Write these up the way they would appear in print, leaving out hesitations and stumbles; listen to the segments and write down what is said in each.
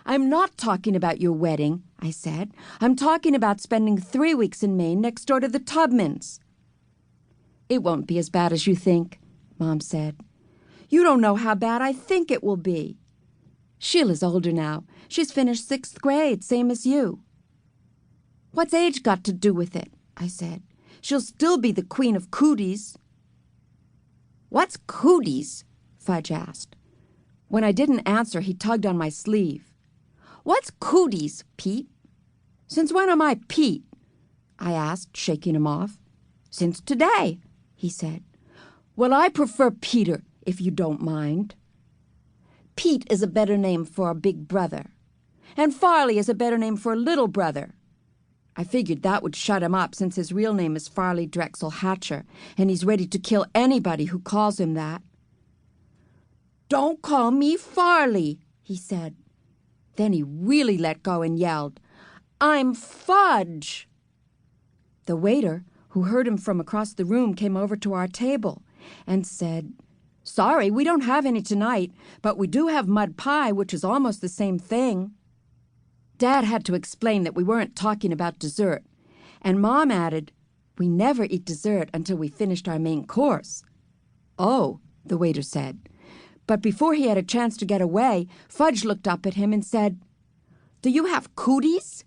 I'm not talking about your wedding, I said. I'm talking about spending 3 weeks in Maine next door to the Tubmans. It won't be as bad as you think, Mom said. You don't know how bad I think it will be. Sheila's older now. She's finished 6th grade, same as you. What's age got to do with it? I said. She'll still be the queen of cooties. What's cooties? Fudge asked. When I didn't answer, he tugged on my sleeve. What's cooties, Pete? Since when am I Pete? I asked, shaking him off. Since today, he said. Well, I prefer Peter, if you don't mind. Pete is a better name for a big brother, and Farley is a better name for a little brother. I figured that would shut him up since his real name is Farley Drexel Hatcher, and he's ready to kill anybody who calls him that. Don't call me Farley, he said. Then he really let go and yelled, I'm Fudge. The waiter, who heard him from across the room, came over to our table and said, Sorry, we don't have any tonight, but we do have mud pie, which is almost the same thing. Dad had to explain that we weren't talking about dessert, and Mom added, We never eat dessert until we finished our main course. Oh, the waiter said. But before he had a chance to get away, Fudge looked up at him and said, Do you have cooties?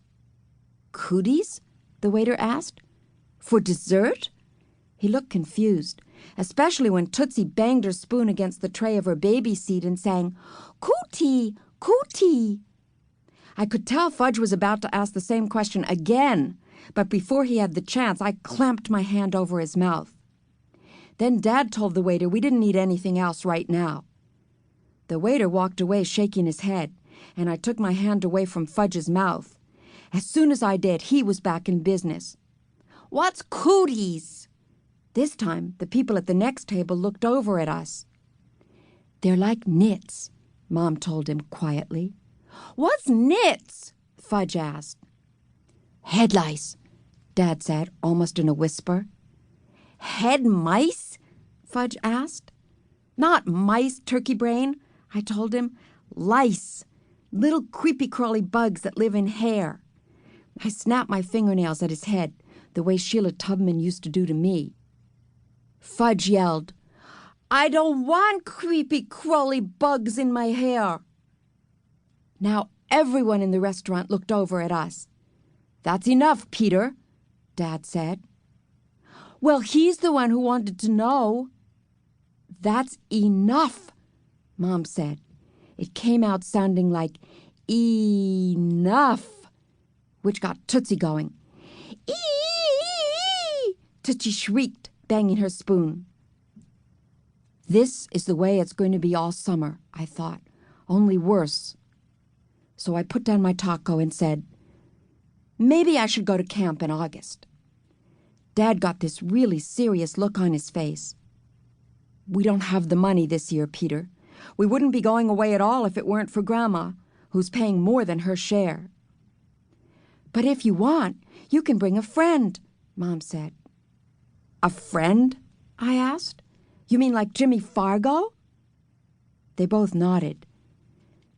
Cooties? The waiter asked. For dessert? He looked confused, especially when Tootsie banged her spoon against the tray of her baby seat and sang, Cootie, cootie. I could tell Fudge was about to ask the same question again, but before he had the chance, I clamped my hand over his mouth. Then Dad told the waiter we didn't need anything else right now. The waiter walked away shaking his head, and I took my hand away from Fudge's mouth. As soon as I did, he was back in business. What's cooties? This time, the people at the next table looked over at us. They're like nits, Mom told him quietly. What's nits? Fudge asked. Head lice, Dad said, almost in a whisper. Head mice? Fudge asked. Not mice, turkey brain, I told him. Lice. Little creepy-crawly bugs that live in hair. I snapped my fingernails at his head, the way Sheila Tubman used to do to me. Fudge yelled, I don't want creepy-crawly bugs in my hair. Now everyone in the restaurant looked over at us. That's enough, Peter, Dad said. Well, he's the one who wanted to know. That's enough, Mom said. It came out sounding like enough, which got Tootsie going. Ee! Tootsie shrieked, banging her spoon. This is the way it's going to be all summer, I thought, only worse. So I put down my taco and said, Maybe I should go to camp in August. Dad got this really serious look on his face. We don't have the money this year, Peter. We wouldn't be going away at all if it weren't for Grandma, who's paying more than her share. But if you want, you can bring a friend, Mom said. A friend? I asked. You mean like Jimmy Fargo? They both nodded.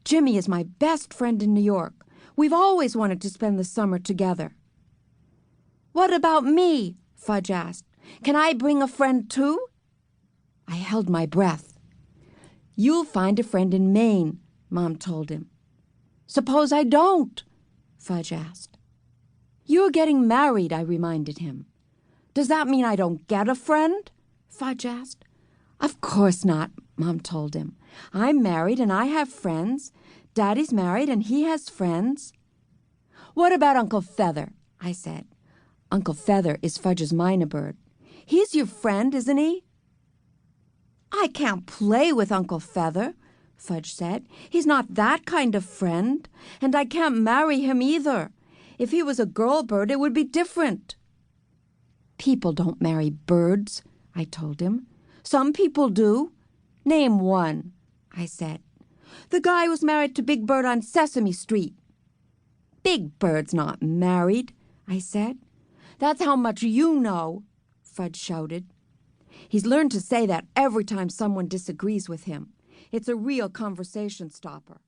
Jimmy is my best friend in New York. We've always wanted to spend the summer together. What about me? Fudge asked. Can I bring a friend too? I held my breath. You'll find a friend in Maine, Mom told him. Suppose I don't? Fudge asked. You're getting married, I reminded him. Does that mean I don't get a friend? Fudge asked. Of course not, Mom told him. I'm married and I have friends. Daddy's married and he has friends. What about Uncle Feather? I said. Uncle Feather is Fudge's mynah bird. He's your friend, isn't he? I can't play with Uncle Feather, Fudge said. He's not that kind of friend, and I can't marry him either. If he was a girl bird, it would be different. People don't marry birds, I told him. Some people do. Name one, I said. The guy was married to Big Bird on Sesame Street. Big Bird's not married, I said. That's how much you know, Fudge shouted. He's learned to say that every time someone disagrees with him. It's a real conversation stopper.